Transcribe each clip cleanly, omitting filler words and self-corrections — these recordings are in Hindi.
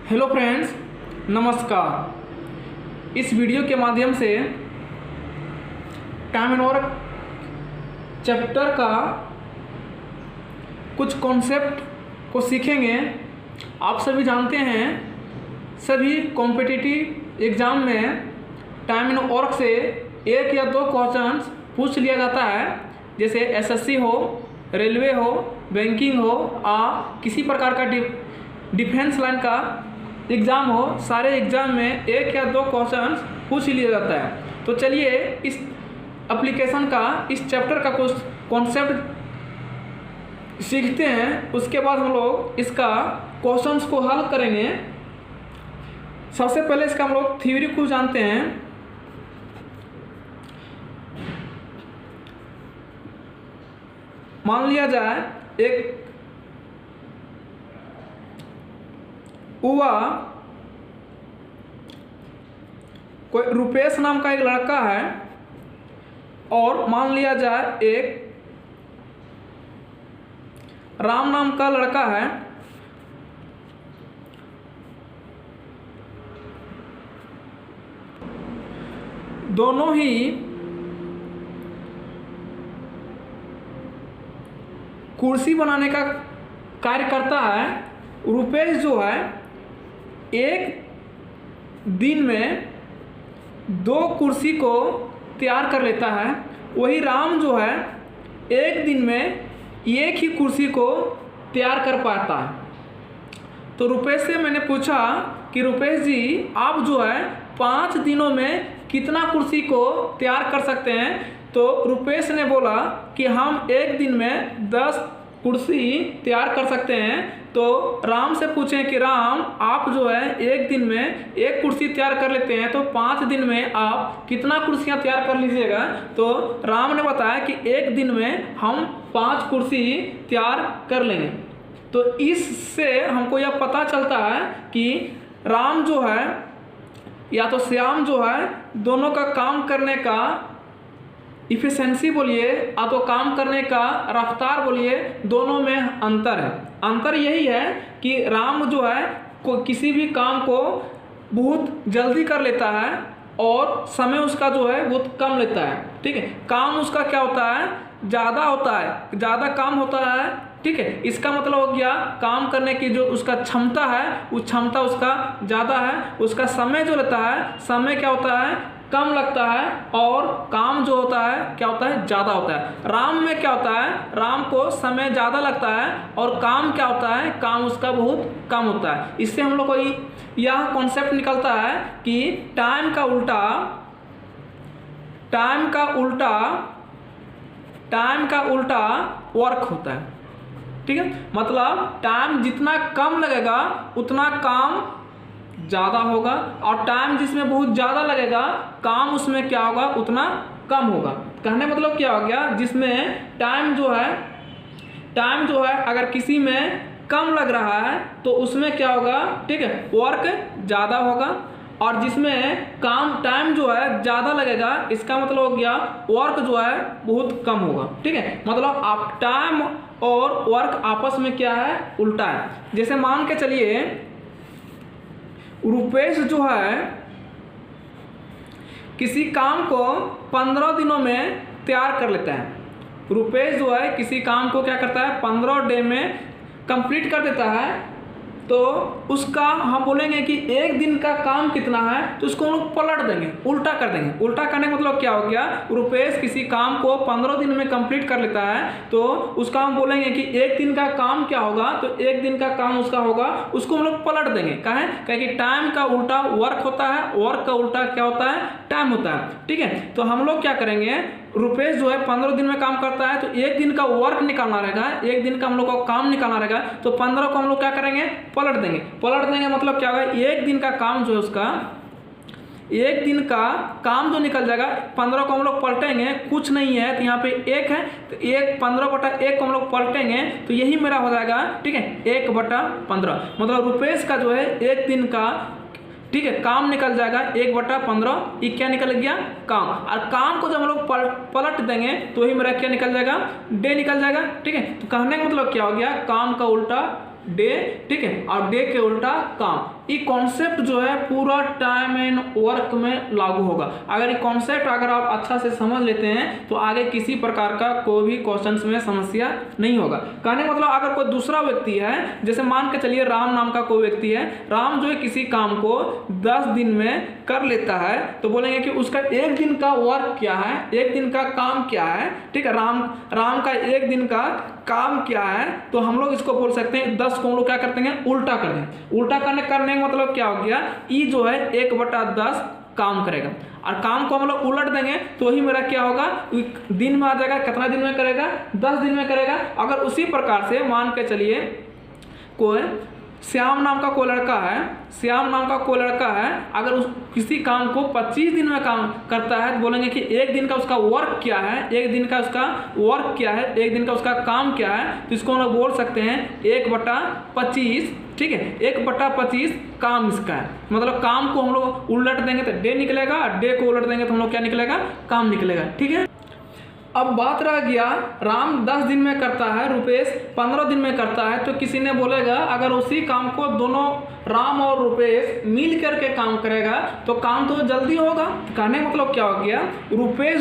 हेलो फ्रेंड्स, नमस्कार। इस वीडियो के माध्यम से टाइम एंड वर्क चैप्टर का कुछ कॉन्सेप्ट को सीखेंगे। आप सभी जानते हैं, सभी कॉम्पिटिटिव एग्ज़ाम में टाइम एंड वर्क से एक या दो क्वेश्चंस पूछ लिया जाता है। जैसे एसएससी हो, रेलवे हो, बैंकिंग हो या किसी प्रकार का डिफेंस लाइन का एग्ज़ाम हो, सारे एग्ज़ाम में एक या दो क्वेश्चंस पूछ लिया जाता है। तो चलिए इस एप्लीकेशन का, इस चैप्टर का कुछ कॉन्सेप्ट सीखते हैं। उसके बाद हम लोग इसका क्वेश्चंस को हल करेंगे। सबसे पहले इसका हम लोग थ्योरी को जानते हैं। मान लिया जाए एक हुआ कोई रुपेश नाम का एक लड़का है, और मान लिया जाए एक राम नाम का लड़का है। दोनों ही कुर्सी बनाने का कार्य करता है। रुपेश जो है एक दिन में 2 कुर्सी को तैयार कर लेता है। वही राम जो है एक दिन में एक ही कुर्सी को तैयार कर पाता है। तो रुपेश से मैंने पूछा कि रुपेश जी, आप जो है 5 दिनों में कितना कुर्सी को तैयार कर सकते हैं? तो रुपेश ने बोला कि हम एक दिन में 10 कुर्सी तैयार कर सकते हैं। तो राम से पूछें कि राम, आप जो है एक दिन में एक कुर्सी तैयार कर लेते हैं, तो 5 दिन में आप कितना कुर्सियां तैयार कर लीजिएगा? तो राम ने बताया कि एक दिन में हम 5 कुर्सी तैयार कर लेंगे। तो इससे हमको यह पता चलता है कि राम जो है या तो श्याम जो है, दोनों का काम करने का इफिशेंसी बोलिए या तो काम करने का रफ्तार बोलिए, दोनों में अंतर है। अंतर यही है कि राम जो है किसी भी काम को बहुत जल्दी कर लेता है और समय उसका जो है बहुत कम लेता है। ठीक है, काम उसका क्या होता है, ज़्यादा होता है, ज़्यादा काम होता है। ठीक है, इसका मतलब हो गया काम करने की जो उसका क्षमता है, उस क्षमता उसका ज़्यादा है। उसका समय जो लेता है, समय क्या होता है, कम लगता है, और काम जो होता है क्या होता है, ज़्यादा होता है। राम में क्या होता है, राम को समय ज़्यादा लगता है और काम क्या होता है, काम उसका बहुत कम होता है। इससे हम लोग को यह कॉन्सेप्ट निकलता है कि टाइम का उल्टा वर्क होता है। ठीक है, मतलब टाइम जितना कम लगेगा उतना काम ज़्यादा होगा, और टाइम जिसमें बहुत ज़्यादा लगेगा काम उसमें क्या होगा, उतना कम होगा। कहने मतलब क्या हो गया, जिसमें टाइम जो है अगर किसी में कम लग रहा है तो उसमें क्या होगा, ठीक है, वर्क ज़्यादा होगा। और जिसमें टाइम जो है ज़्यादा लगेगा, इसका मतलब हो गया वर्क जो है बहुत कम होगा। ठीक है, मतलब आप टाइम और वर्क आपस में क्या है, उल्टा है। जैसे मान के चलिए रुपेश जो है किसी काम को 15 दिनों में तैयार कर लेता है। रुपेश जो है किसी काम को क्या करता है, 15 डे में कंप्लीट कर देता है। तो उसका हम बोलेंगे कि एक दिन का काम कितना है, तो उसको हम लोग पलट देंगे, उल्टा कर देंगे। उल्टा करने का मतलब क्या हो गया, रुपेश किसी काम को 15 दिन में कंप्लीट कर लेता है, तो उसका हम बोलेंगे कि एक दिन का काम क्या होगा, तो एक दिन का काम उसका होगा, उसको हम लोग पलट देंगे। क्योंकि टाइम का उल्टा वर्क होता है, वर्क का उल्टा क्या होता है, टाइम होता है। ठीक है, तो हम लोग क्या करेंगे, रुपेश जो है 15 दिन में काम करता है, तो एक दिन का वर्क निकालना रहेगा, एक दिन का हम लोग को काम निकालना रहेगा। तो 15 को हम लोग क्या करेंगे, पलट देंगे मतलब क्या होगा, एक दिन का काम जो है उसका, एक दिन का काम जो निकल जाएगा, 15 को हम लोग पलटेंगे, कुछ नहीं है तो यहाँ पे 1 है, तो 15/1 को हम लोग पलटेंगे, तो यही मेरा हो जाएगा। ठीक है, 1/15 मतलब रुपेश का जो है एक दिन का, ठीक है, काम निकल जाएगा 1/15। ये क्या निकल गया, काम। और काम को जब हम लोग पलट देंगे तो ही मेरा क्या निकल जाएगा, डे निकल जाएगा। ठीक है, तो कहने का मतलब क्या हो गया, काम का उल्टा डे, ठीक है, और डे के उल्टा काम। ये कॉन्सेप्ट जो है पूरा टाइम एंड वर्क में लागू होगा। अगर ये कॉन्सेप्ट अगर आप अच्छा से समझ लेते हैं तो आगे किसी प्रकार का कोई भी क्वेश्चंस में समस्या नहीं होगा। कहने का मतलब अगर कोई दूसरा व्यक्ति है, जैसे मान के चलिए राम नाम का कोई व्यक्ति है, राम जो है किसी काम को 10 दिन में कर लेता है, तो बोलेंगे कि उसका एक दिन का वर्क क्या है, एक दिन का काम क्या है, ठीक है, राम का एक दिन का काम क्या है, तो हम लोग इसको बोल सकते हैं 10 को हम लोग क्या करते हैं, उल्टा कर दें। उल्टा करने का मतलब क्या हो गया, ई जो है 1/10 काम करेगा, और काम को हम लोग उलट देंगे तो ही मेरा क्या होगा, दिन में आ जाएगा, कितना दिन में करेगा, 10 दिन में करेगा। अगर उसी प्रकार से मान के चलिए कोई श्याम नाम का कोई लड़का है, श्याम नाम का कोई लड़का है, अगर उस किसी काम को 25 दिन में काम करता है, तो बोलेंगे कि एक दिन का उसका वर्क क्या है, एक दिन का उसका वर्क क्या है, एक दिन का उसका काम क्या है, तो इसको हम लोग बोल सकते हैं 1/25, ठीक है, 1/25 काम इसका है। मतलब काम को हम लोग उलट देंगे तो डे निकलेगा, डे को उलट देंगे तो हम लोग क्या निकलेगा, काम निकलेगा, ठीक है। अब बात रह गया, राम 10 दिन में करता है, रुपेश 15 दिन में करता है, तो किसी ने बोलेगा अगर उसी काम को दोनों राम और रुपेश मिल करके काम करेगा तो काम तो जल्दी होगा। कहने का मतलब क्या हो गया, रुपेश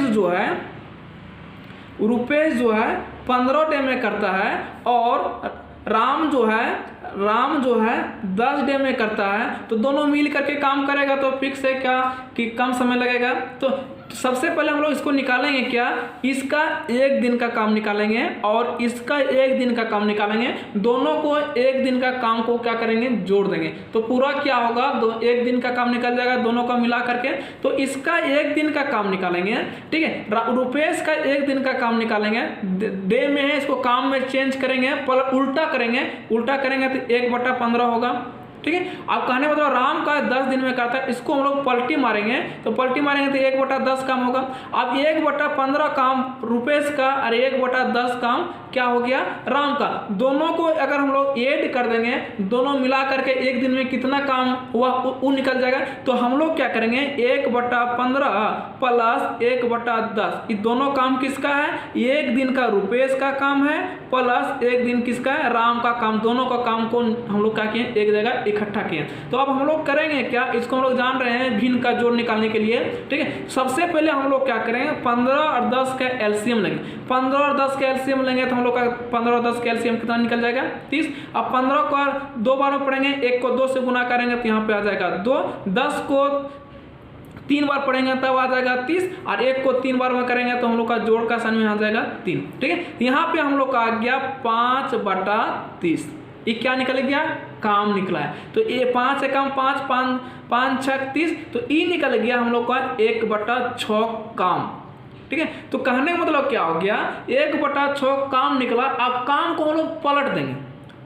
जो है 15 डे में करता है और राम जो है 10 डे में करता है, तो दोनों मिल करके काम करेगा तो फिक्स है क्या कि कम समय लगेगा। तो सबसे पहले हम लोग इसको निकालेंगे क्या, इसका एक दिन का काम निकालेंगे और इसका एक दिन का काम निकालेंगे, दोनों को एक दिन का काम को क्या करेंगे, जोड़ देंगे, तो पूरा क्या होगा, एक दिन का काम निकल जाएगा दोनों का मिला करके। तो इसका एक दिन का काम निकालेंगे, ठीक है, रुपेश का एक दिन का काम निकालेंगे, डे में है इसको काम में चेंज करेंगे, उल्टा करेंगे तो 1/15 होगा, ठीक है। अब कहने मतलब राम का 10 दिन में करता है, इसको हम लोग पलटी मारेंगे तो 1/10 काम होगा। अब 1/15 काम रुपेश का और 1/10 काम क्या हो गया, राम का। दोनों को अगर हम लोग ऐड कर देंगे, दोनों मिला करके एक दिन में कितना काम हुआ वो निकल जाएगा। तो हम लोग क्या करेंगे, 1/15 प्लस 1/10, ये दोनों काम किसका है, एक दिन का रुपेश का काम है प्लस एक दिन किसका है, राम का काम। दोनों का काम को हम लोग क्या किए, एक जगह इकट्ठा किए। तो अब हम लोग करेंगे क्या, इसको हम लोग जान रहे हैं भिन्न का जोड़ निकालने के लिए, ठीक है। सबसे पहले हम लोग क्या करेंगे, 15 और 10 का एलसीएम लेंगे। 15 और 10 का एलसीएम लेंगे तो हम लोग का 15 और 10 का एलसीएम कितना निकल जाएगा, 30। अब 15 को 2 बार में पढ़ेंगे, 1 को 2 से गुना करेंगे तो यहाँ पे आ जाएगा 2, 10 को 3 बार पढ़ेंगे तब आ जाएगा 30, और 1 को 3 बार में करेंगे तो हम लोग का जोड़ का सन में आ जाएगा 3, ठीक है। यहाँ पे हम लोग का आ गया 5/30, ये क्या निकल गया, काम निकला है। तो ये 5 से कम 5, 5 6 30, तो ई निकल गया हम लोग का 1/6 काम, ठीक है। तो कहने का मतलब क्या हो गया, 1/6 काम निकला। अब काम को हम लोग पलट देंगे,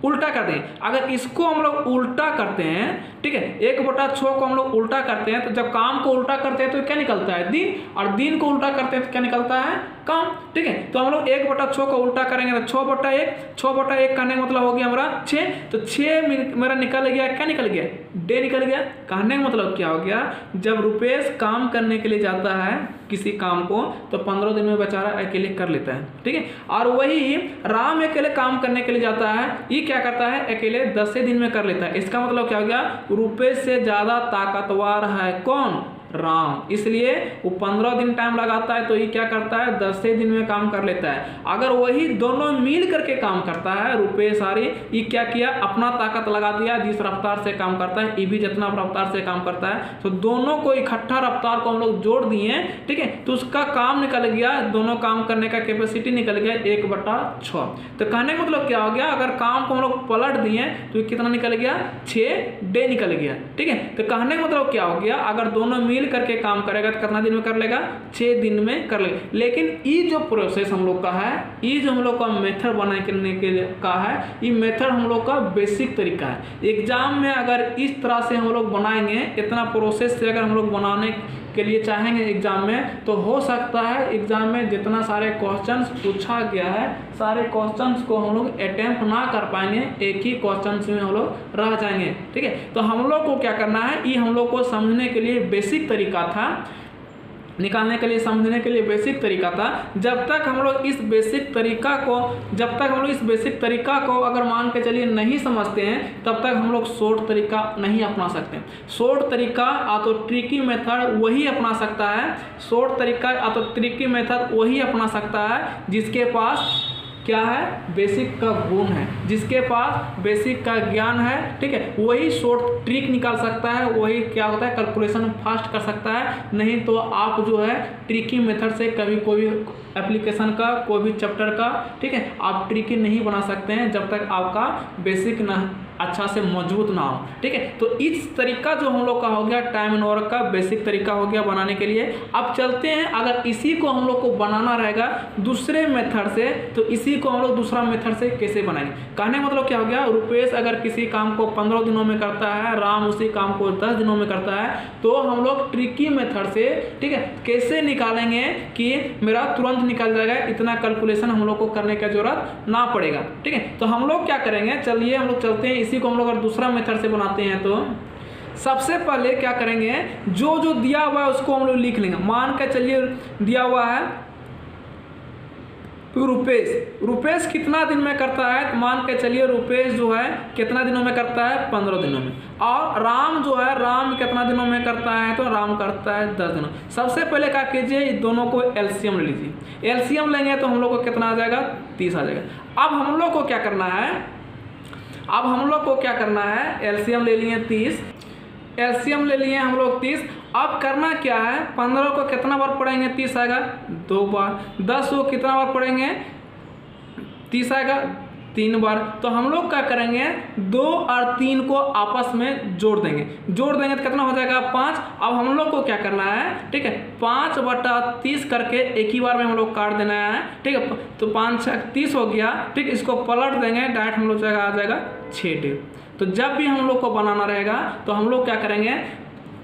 उल्टा कर देंगे। अगर इसको हम लोग उल्टा करते हैं, ठीक है, 1/6 को हम लोग उल्टा करते हैं, तो जब काम को उल्टा करते हैं तो क्या निकलता है, दिन, और दिन को उल्टा करते हैं तो क्या निकलता है, काम, ठीक है। तो हम लोग 1/6 को उल्टा करेंगे तो 6/1 करने का मतलब हो गया हमारा 6, तो 6 मेरा निकल गया, क्या निकल गया, डे निकल गया। कहने का मतलब क्या हो गया, जब रुपेश काम करने के लिए जाता है किसी काम को तो 15 दिन में बेचारा अकेले कर लेता है, ठीक है। और वही राम अकेले काम करने के लिए जाता है, ये क्या करता है, अकेले 10 दिन में कर लेता है। इसका मतलब क्या हो गया, रुपेश से ज्यादा ताकतवर है कौन, राम, इसलिए वो 15 दिन टाइम लगाता है, तो ये क्या करता है, 10 दिन में काम कर लेता है। अगर वही दोनों मिल करके काम करता है, रुपेश सारी, ये क्या किया, अपना ताकत लगा दिया, जिस रफ्तार से काम करता है ये भी जितना रफ्तार से काम करता है, तो दोनों को इकट्ठा रफ्तार को हम लोग जोड़ दिए, ठीक है। तो उसका काम निकल गया, दोनों काम करने का कैपेसिटी निकल गया 1/6। तो कहने का मतलब क्या हो गया, अगर काम को हम लोग पलट दिए तो कितना निकल गया, 6 डे निकल गया, ठीक है। तो कहने का मतलब क्या हो गया, अगर दोनों मिल करके काम करेगा तो कितना दिन में कर लेगा, 6 दिन में कर लेगा। लेकिन ये जो प्रोसेस हम लोग का है, ये जो हम लोग का मेथड बनाने के लिए का है, ये मेथड हम लोग का बेसिक तरीका है। एग्जाम में अगर इस तरह से हम लोग बनाएंगे, इतना प्रोसेस से अगर हम लोग बनाने के लिए चाहेंगे एग्जाम में, तो हो सकता है एग्जाम में जितना सारे क्वेश्चंस पूछा गया है, सारे क्वेश्चंस को हम लोग अटेम्प्ट ना कर पाएंगे, एक ही क्वेश्चंस में हम लोग रह जाएंगे, ठीक है। तो हम लोग को क्या करना है, ये हम लोग को समझने के लिए बेसिक तरीका था। निकालने के लिए, समझने के लिए बेसिक तरीका था। जब तक हम लोग इस बेसिक तरीका को अगर मान के चलिए नहीं समझते हैं, तब तक हम लोग शॉर्ट तरीका नहीं अपना सकते। शॉर्ट तरीका या तो ट्रिकी मेथड वही अपना सकता है, शॉर्ट तरीका या तो ट्रिकी मेथड वही अपना सकता है जिसके पास क्या है, बेसिक का गुण है, जिसके पास बेसिक का ज्ञान है, ठीक है, वही शॉर्ट ट्रिक निकाल सकता है, वही क्या होता है कैलकुलेशन फास्ट कर सकता है। नहीं तो आप जो है ट्रिकी मेथड से कभी कोई एप्लीकेशन का, कोई भी चैप्टर का, ठीक है, आप ट्रिकी नहीं बना सकते हैं जब तक आपका बेसिक ना अच्छा से मजबूत ना हो, ठीक है। तो इस तरीका जो हम लोग का हो गया टाइम एंड वर्क का बेसिक तरीका हो गया बनाने के लिए। अब चलते हैं, अगर इसी को हम लोग को बनाना रहेगा दूसरे मेथड से, तो इसी को हम लोग दूसरा मेथड से कैसे बनाएंगे। कहने मतलब क्या हो गया, रुपेश अगर किसी काम को 15 दिनों में करता है, राम उसी काम को 10 दिनों में करता है, तो हम लोग ट्रिकी मेथड से, ठीक है, कैसे निकालेंगे कि मेरा तुरंत निकल जाएगा, इतना कैलकुलेशन हम लोग को करने की जरूरत ना पड़ेगा, ठीक है। तो हम लोग क्या करेंगे, चलिए हम लोग चलते हैं, इसी को हम लोग अगर दूसरा मेथड से बनाते हैं तो सबसे पहले क्या करेंगे, जो जो दिया हुआ है उसको हम लोग लिख लेंगे। मान के चलिए दिया हुआ है रुपेश कितना दिन में करता है, तो मान के चलिए रुपेश जो है कितना दिनों में करता है, 15 दिनों में। और राम जो है, राम कितना दिनों में करता है, तो राम करता है 10 दिनों। सबसे पहले क्या कीजिए, इन दोनों को एलसीएम ले लीजिए। एलसीएम लेंगे तो हम लोग को कितना आ जाएगा, 30 आ जाएगा। अब हम लोग को क्या करना है, एलसीएम ले लिए 30, एलसीएम ले लिए हम लोग 30। अब करना क्या है, 15 को कितना बार पढ़ेंगे, 30 आएगा 2 बार, 10 को कितना बार पढ़ेंगे, 30 आएगा 3 बार। तो हम लोग क्या करेंगे, 2 और 3 को आपस में जोड़ देंगे तो कितना हो जाएगा, 5। अब हम लोग को क्या करना है, ठीक है, 5/30 करके एक ही बार में हम लोग काट देना है, ठीक है। तो 5×6 30 हो गया, ठीक, इसको पलट देंगे, डायरेक्ट हम लोग आ जाएगा 6 तो जब भी हम लोग को बनाना रहेगा तो हम लोग क्या करेंगे,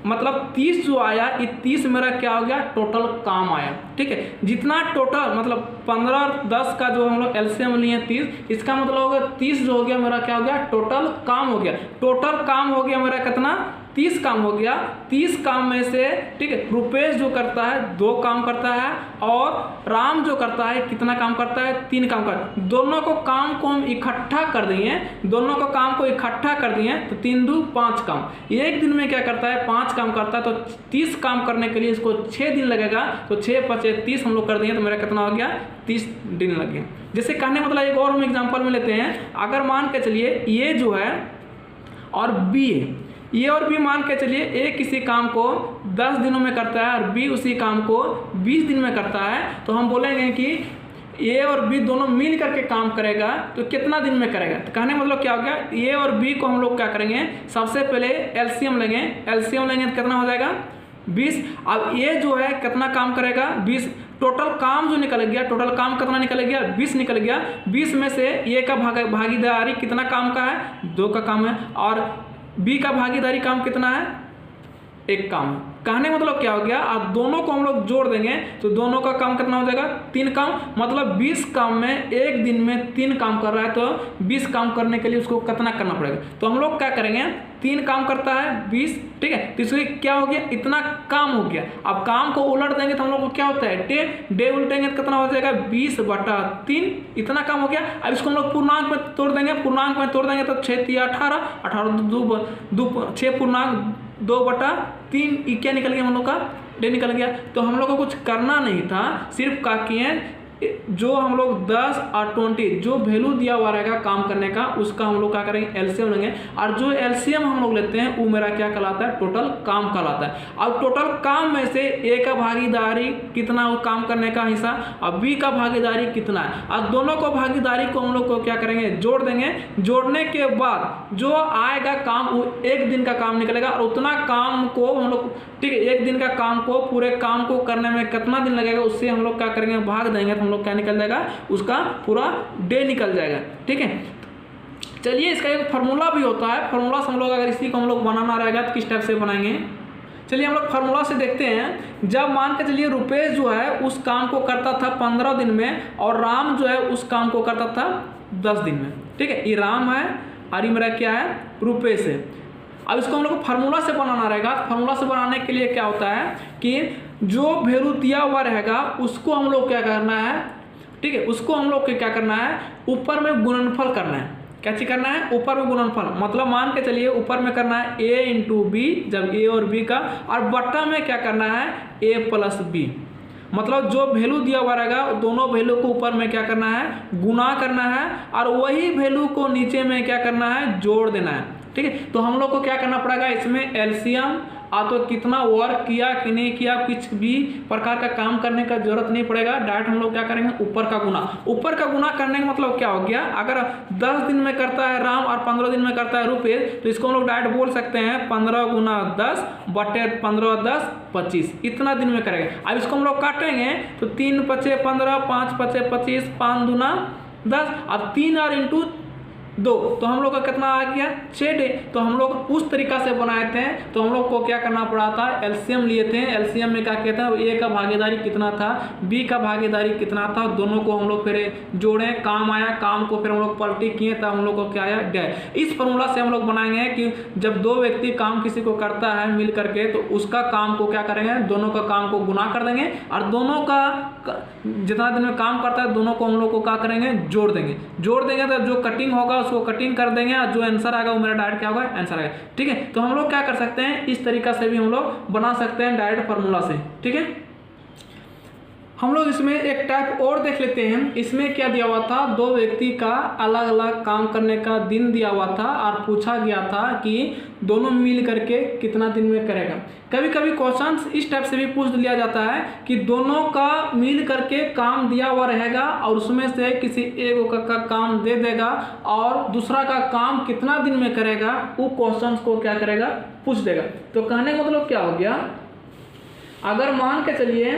मतलब 30 जो आया, ये 30 मेरा क्या हो गया, टोटल काम आया, ठीक है। जितना टोटल मतलब 15 और 10 का जो हम लोग एलसीएम लिए 30, इसका मतलब होगा 30 जो हो गया मेरा क्या हो गया, टोटल काम हो गया। टोटल काम हो गया मेरा कितना, 30 काम हो गया। 30 काम में से, ठीक है, रुपेश जो करता है 2 काम करता है, और राम जो करता है कितना काम करता है, 3 काम करता है। दोनों को काम को हम इकट्ठा कर दिए, तो 3 दूनी 5 काम। एक दिन में क्या करता है, 5 काम करता है। तो 30 काम करने के लिए इसको 6 दिन लगेगा, तो 6×5 = 30 हम लोग कर दिए, तो मेरा कितना हो गया, 30 दिन लग गया। जैसे कहने मतलब एक और हम एग्जाम्पल में लेते हैं, अगर मान के चलिए ये जो है और बी है, ये और बी मान के चलिए ए किसी काम को 10 दिनों में करता है और बी उसी काम को 20 दिन में करता है, तो हम बोलेंगे कि ए और बी दोनों मिल करके काम करेगा तो कितना दिन में करेगा। तो कहने मतलब क्या हो गया, ए और बी को हम लोग क्या करेंगे, सबसे पहले एलसीएम लेंगे तो कितना हो जाएगा, 20। अब ये जो है कितना काम करेगा, 20। टोटल काम जो निकल गया, टोटल काम कितना निकल गया, 20 निकल गया। 20 में से ए का भागीदारी कितना काम का है, 2 का काम है, और बी का भागीदारी काम कितना है, 1 काम है। कहने मतलब क्या हो गया, आप दोनों को हम लोग जोड़ देंगे तो दोनों का काम कितना हो जाएगा, 3 काम। मतलब 20 काम में एक दिन में 3 काम कर रहा है, तो 20 काम करने के लिए उसको कितना करना पड़ेगा। तो हम लोग क्या करेंगे, 3 काम करता है 20, ठीक है, तो इसलिए क्या हो गया, इतना काम हो गया। अब काम को उलट देंगे तो हम लोग को क्या होता है, डे उलटेंगे तो कितना हो जाएगा, 20/3, इतना काम हो गया। अब इसको हम लोग पूर्णांक में तोड़ देंगे, तो 6 × 18, 18 6 पूर्णांक 2/3, क्या निकल गया हम लोग का, डे निकल गया। तो हम लोग को कुछ करना नहीं था, सिर्फ क्या किए, जो हम लोग 10 और 20 जो वैल्यू दिया हुआ रहेगा काम करने का, उसका हम लोग क्या करेंगे, एलसीएम लेंगे। और जो एलसीएम हम लोग लेते हैं वो मेरा क्या कहलाता है, टोटल काम कहलाता है। अब टोटल काम में से ए का भागीदारी कितना हो काम करने का हिस्सा, और बी का भागीदारी कितना है, और दोनों को भागीदारी को हम लोग को क्या करेंगे, जोड़ देंगे। जोड़ने के बाद जो आएगा काम वो 1 दिन का काम निकलेगा, और उतना काम को हम लोग, ठीक है, 1 दिन का काम को, पूरे काम को करने में कितना दिन लगेगा, उससे हम लोग क्या करेंगे, भाग देंगे, तो हम लोग क्या निकल जाएगा, उसका पूरा डे निकल जाएगा, ठीक है। चलिए इसका एक फार्मूला भी होता है, फार्मूला से हम लोग अगर इसी को हम लोग बनाना रहेगा तो किस टाइप से बनाएंगे, चलिए हम लोग फार्मूला से देखते हैं। जब मान के चलिए रुपेश जो है उस काम को करता था 15 दिन में, और राम जो है उस काम को करता था 10 दिन में, ठीक है। ये राम है और ये मेरा क्या है, रुपेश है। अब इसको हम लोग को फार्मूला से बनाना रहेगा। फार्मूला से बनाने के लिए क्या होता है कि जो वैल्यू दिया हुआ रहेगा उसको हम लोग क्या करना है, ठीक है, उसको हम लोग को क्या करना है, ऊपर में गुणनफल करना है। क्या चीज करना है, ऊपर में गुणनफल, मतलब मान के चलिए ऊपर में करना है a इंटू बी, जब a और b का, और बट्टा में क्या करना है a प्लस बी, मतलब जो वैल्यू दिया हुआ रहेगा दोनों वैल्यू को ऊपर में क्या करना है, गुना करना है, और वही वैल्यू को नीचे में क्या करना है, जोड़ देना है। ठीक है, तो हम लोग को क्या करना पड़ेगा, इसमें एलसीएम तो कितना वर्क किया कि नहीं किया, कुछ भी प्रकार का काम करने का जरूरत नहीं पड़ेगा, डायरेक्ट हम लोग क्या करेंगे, ऊपर का गुना। ऊपर का गुना करने का मतलब क्या हो गया, अगर 10 दिन में करता है राम और 15 दिन में करता है रुपेश, तो इसको हम लोग डायरेक्ट बोल सकते हैं 15 गुना 10 बटे 15 10 25, इतना दिन में करेंगे। अब इसको हम लोग काटेंगे तो 3 पचे 15, 5 पचे 25, 5 दूना 10, अब 3 और इंटू 2, तो हम लोग का कितना आ गया, 6 डे। तो हम लोग उस तरीका से बनाए थे, तो हम लोग को क्या करना पड़ा था, एलसीएम लिए थे। एलसीएम में क्या कहते हैं, ए का भागीदारी कितना था, बी का भागीदारी कितना था, दोनों को हम लोग फिर जोड़े, काम आया, काम को फिर हम लोग पलटी किए, तब हम लोग को क्या आया, गए। इस फॉर्मूला से हम लोग बनाएंगे कि जब दो व्यक्ति काम किसी को करता है मिल करके, तो उसका काम को क्या करेंगे, दोनों का काम को गुना कर देंगे, और दोनों का जितना दिन में काम करता है दोनों को हम लोग को क्या करेंगे, जोड़ देंगे। जोड़ देंगे तो जो कटिंग होगा उसको कटिंग कर देंगे, और जो आंसर आएगा वो मेरा डायरेक्ट क्या होगा, आंसर आएगा। ठीक है, तो हम लोग क्या कर सकते हैं, इस तरीका से भी हम लोग बना सकते हैं डायरेक्ट फार्मूला से। ठीक है, हम लोग इसमें एक टाइप और देख लेते हैं। इसमें क्या दिया हुआ था, दो व्यक्ति का अलग अलग काम करने का दिन दिया हुआ था, और पूछा गया था कि दोनों मिल करके कितना दिन में करेगा। कभी कभी क्वेश्चन इस टाइप से भी पूछ लिया जाता है कि दोनों का मिल करके काम दिया हुआ रहेगा, और उसमें से किसी एक का काम दे देगा, और दूसरा का काम कितना दिन में करेगा, वो क्वेश्चन को क्या करेगा, पूछ देगा। तो कहने का मतलब क्या हो गया, अगर मान के चलिए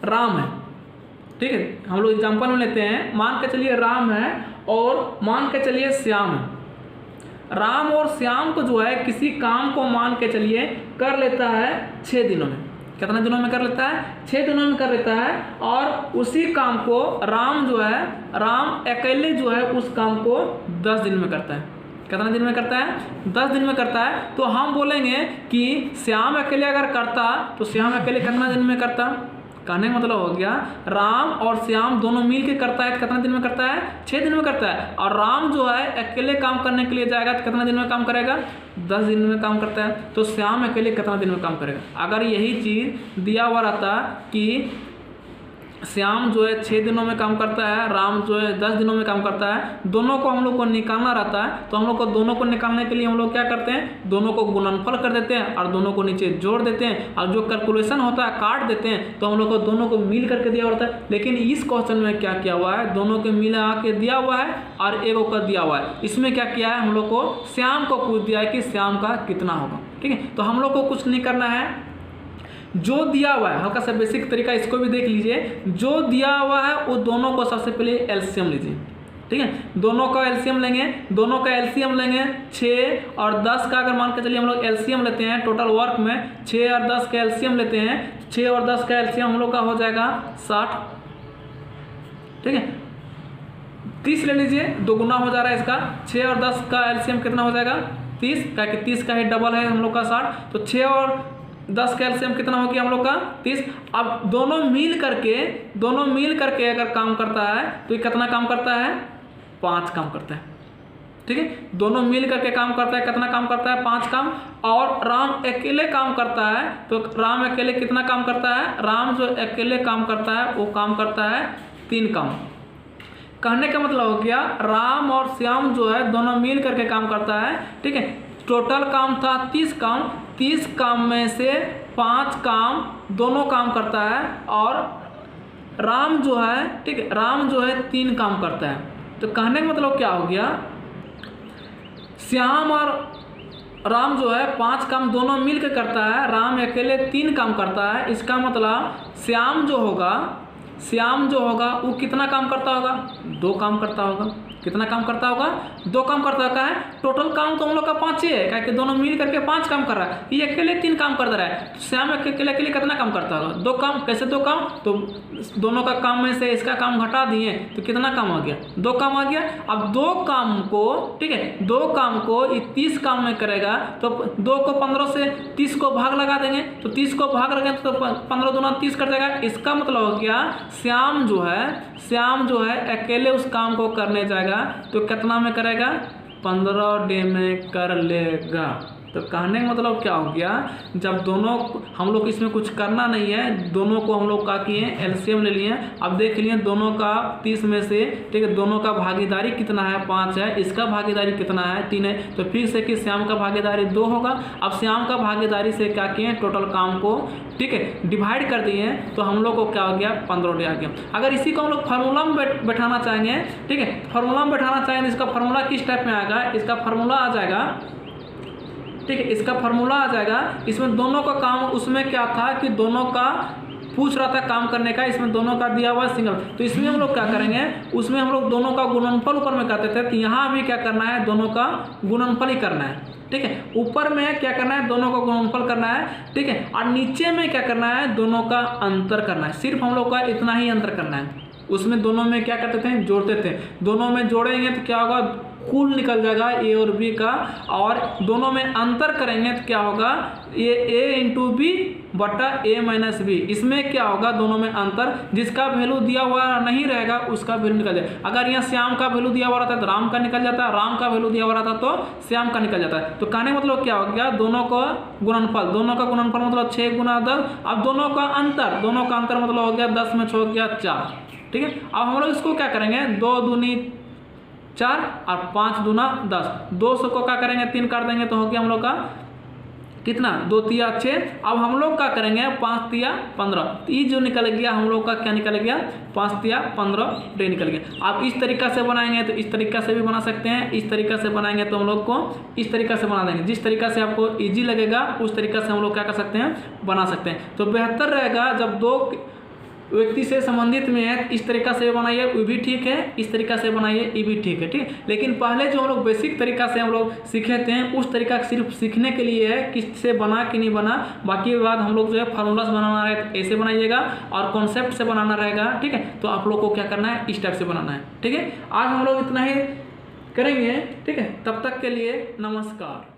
राम है, ठीक है, हम लोग एग्जाम्पल में लेते हैं, मान के चलिए राम है और मान के चलिए श्याम है। राम और श्याम को जो है किसी काम को मान के चलिए कर लेता है 6 दिनों में। कितने दिनों में कर लेता है, 6 दिनों में कर लेता है। और उसी काम को राम जो है, राम अकेले जो है उस काम को 10 दिन में करता है। कितना दिन में करता है, 10 दिन में करता है। तो हम बोलेंगे कि श्याम अकेले अगर करता तो श्याम अकेले कितना दिन में करता, कहने का मतलब हो गया राम और श्याम दोनों मिल के करता है, कितना दिन में करता है, 6 दिन में करता है। और राम जो है अकेले काम करने के लिए जाएगा तो कितना दिन में काम करेगा, 10 दिन में काम करता है। तो श्याम अकेले कितना दिन में काम करेगा। अगर यही चीज़ दिया हुआ रहता कि श्याम जो है 6 दिनों में काम करता है, राम जो है 10 दिनों में काम करता है, दोनों को हम लोग को निकालना रहता है। तो हम लोग को दोनों को निकालने के लिए हम लोग क्या करते हैं, दोनों को गुणनफल कर देते हैं और दोनों को नीचे जोड़ देते हैं, और जो कैलकुलेशन होता है काट देते हैं। तो हम लोग को दोनों को मिल करके दिया होता है। लेकिन इस क्वेश्चन में क्या किया हुआ है, दोनों के मिला के दिया हुआ है और एक का दिया हुआ है। इसमें क्या किया है, हम लोग को श्याम को पूछ दिया है कि श्याम का कितना होगा। ठीक है, तो हम लोग को कुछ नहीं करना है, जो दिया हुआ है, हल्का सा बेसिक तरीका इसको भी देख लीजिए। जो दिया हुआ है वो दोनों को सबसे पहले एलसीएम लीजिए। ठीक है, दोनों का एलसीएम लेंगे, दोनों का एलसीएम लेंगे 6 और 10 का। अगर मान के चलिए हम लोग एलसीएम लेते हैं टोटल वर्क में, 6 और 10 का एलसीएम लेते हैं, 6 और 10 का एलसीएम हम लोग का हो जाएगा 60। ठीक है, 30 ले लीजिए, 2 गुना हो जा रहा है इसका। 6 और 10 का एलसीएम कितना हो जाएगा, 30, क्या 30 का ही डबल है हम लोग का 60। तो 6 और 10 का एलसीएम कितना हो गया हम लोग का, 30। अब दोनों मिल करके अगर काम करता है तो ये कितना काम करता है, 5 काम करता है। ठीक है, दोनों मिल करके काम करता है, कितना काम करता है, 5 काम। और राम अकेले काम करता है, तो राम अकेले कितना काम करता है, राम जो अकेले काम करता है वो काम करता है 3 काम। कहने का मतलब हो गया राम और श्याम जो है दोनों मिल करके काम करता है। ठीक है, टोटल काम था 30 काम, 30 काम में से 5 काम दोनों काम करता है, और राम जो है, ठीक है, राम जो है 3 काम करता है। तो कहने का मतलब क्या हो गया, श्याम और राम जो है 5 काम दोनों मिलकर करता है, राम अकेले 3 काम करता है। इसका मतलब श्याम जो होगा वो कितना काम करता होगा, 2 काम करता होगा। कितना काम करता होगा, 2 काम करता होगा है। टोटल काम तो हम लोग का 5 ही है, क्योंकि दोनों मिल करके 5 काम कर रहा है, ये अकेले 3 काम कर रहा है। तो श्याम अकेले कितना काम करता होगा, 2 काम। कैसे 2 काम, तो दोनों का काम में से इसका काम घटा दिए तो कितना काम आ गया, 2 काम आ गया। अब 2 काम को, ठीक है, 2 काम को 30 काम में करेगा तो 2 को 15 से 30 को भाग लगा देंगे, तो 30 को भाग लगाएंगे तो 15 दूना 30 कर देगा। इसका मतलब हो गया श्याम जो है अकेले उस काम को करने जाएगा तो कितना में करेगा, 15 डे में कर लेगा। तो कहने का मतलब क्या हो गया, जब दोनों हम लोग इसमें कुछ करना नहीं है, दोनों को हम लोग क्या किए, एलसीएम ले लिए। अब देख लिए दोनों का 30 में से, ठीक है, दोनों का भागीदारी कितना है, 5 है, इसका भागीदारी कितना है, 3 है। तो फिक्स है कि श्याम का भागीदारी 2 होगा। अब श्याम का भागीदारी से क्या किए, टोटल काम को, ठीक है, डिवाइड कर दिए तो हम लोग को क्या हो गया, 15 डे आ गया। अगर इसी को हम लोग फार्मूला में बैठाना चाहेंगे, ठीक है, फार्मूला में बैठाना चाहेंगे, इसका फार्मूला किस टाइप में आएगा, इसका फार्मूला आ जाएगा, ठीक है, इसका फार्मूला आ जाएगा। इसमें दोनों का काम, उसमें क्या था कि दोनों का पूछ रहा था काम करने का, इसमें दोनों का दिया हुआ है सिंगल। तो इसमें हम लोग क्या करेंगे, उसमें हम लोग दोनों का गुणनफल ऊपर में करते थे, तो यहाँ भी क्या करना है, दोनों का गुणनफल ही करना है, ठीक है। ऊपर में क्या करना है, दोनों का गुणनफल करना है, ठीक है, और नीचे में क्या करना है, दोनों का अंतर करना है। सिर्फ हम लोग का इतना ही अंतर करना है। उसमें दोनों में क्या करते थे, जोड़ते थे। दोनों में जोड़ेंगे तो क्या होगा, कुल निकल जाएगा ए और बी का, और दोनों में अंतर करेंगे तो क्या होगा, ये ए इंटू बी बटा ए माइनस बी। इसमें क्या होगा, दोनों में अंतर, जिसका वैल्यू दिया हुआ नहीं रहेगा उसका वैल्यू निकल जाएगा। अगर यहाँ श्याम का वैल्यू दिया हुआ रहता है तो राम का निकल जाता है, राम का वैल्यू दिया हुआ रहता तो श्याम का निकल जाता है। तो कहने मतलब क्या हो गया, दोनों का गुणनफल, दोनों का गुणनफल मतलब 6 गुना 10। अब दोनों का अंतर मतलब हो गया 10 में 6 हो गया 4, ठीक है। अब हम लोग इसको क्या करेंगे, 2 दूनी 4 और 5 दूना 10, 200 को क्या करेंगे, 3 कर देंगे तो हो गया हम लोग का कितना, 2 तिया 6। अब हम लोग क्या करेंगे, 5 तिया 15, ये जो निकल गया हम लोग का क्या निकल गया, 5 तिया 15 डे निकल गया। आप इस तरीका से बनाएंगे तो इस तरीका से भी बना सकते हैं, इस तरीका से बनाएंगे तो हम लोग को इस तरीका से बना देंगे। जिस तरीका से आपको ईजी लगेगा उस तरीका से हम लोग क्या कर सकते हैं, बना सकते हैं। तो बेहतर रहेगा जब 2 व्यक्ति से संबंधित में है, इस तरीका से बनाइए, वो भी ठीक है, इस तरीका से बनाइए, ये भी ठीक है, ठीक। लेकिन पहले जो हम लोग बेसिक तरीका से हम लोग सीखे थे, उस तरीका सिर्फ सीखने के लिए है, किससे बना कि नहीं बना। बाकी बाद हम लोग जो है फार्मूलास बनाना है तो ऐसे बनाइएगा, और कॉन्सेप्ट से बनाना रहेगा, ठीक है। तो आप लोग को क्या करना है, इस टाइप से बनाना है, ठीक है। आज हम लोग इतना ही करेंगे, ठीक है। तब तक के लिए नमस्कार।